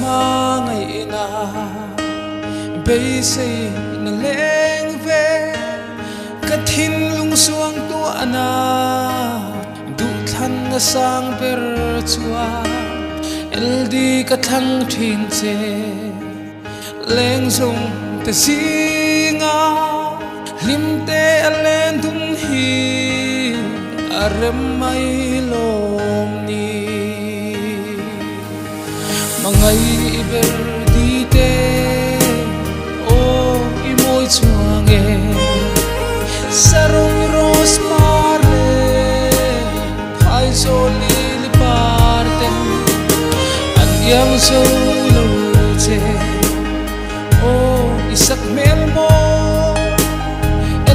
ma ngày na bây say na leng ve ka thin lung suang tu ana du than na sang per chua LD ka thang thin che leng sung te singa lim te alen dum hi arem mai lom ni mangai ber di te o I moi chuange sarong ros mare phai zo li li parten an yang so lo che o isak mel mo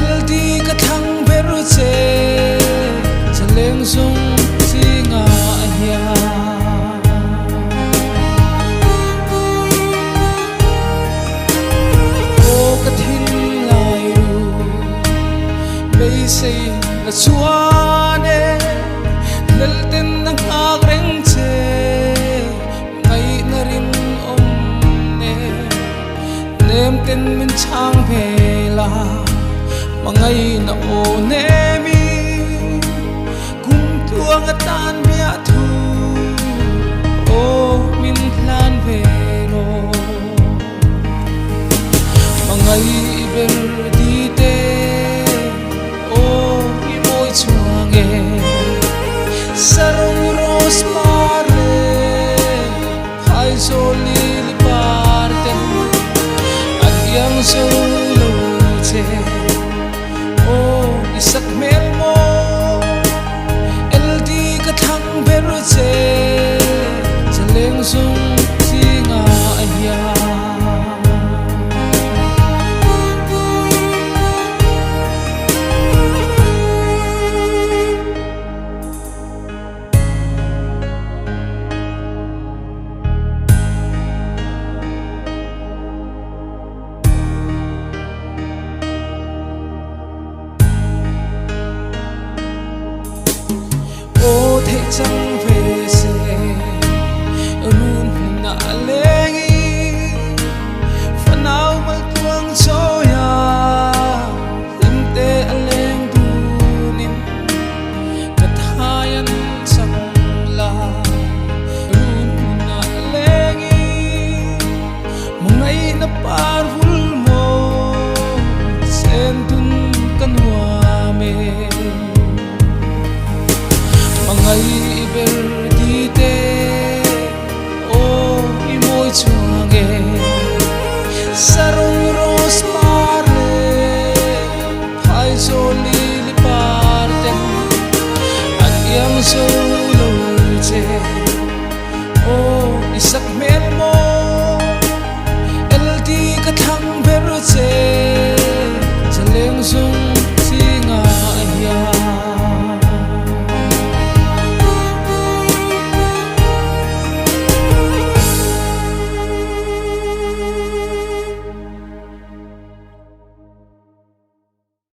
LD ka thang beru che chaleng sung singa ahya say là chuane lel ten nang agreng che ngai na rin om ne nem ten min chang vela mangai na o ne mi kum tuang atan bia thu o min plan velo mangai ber di te chuange sarong ros mare phai zo li li parten an yang so lo che o isak mel mo LD ka thang beru che chaleng sung singa ahya chẳng về sẽ run nạ lên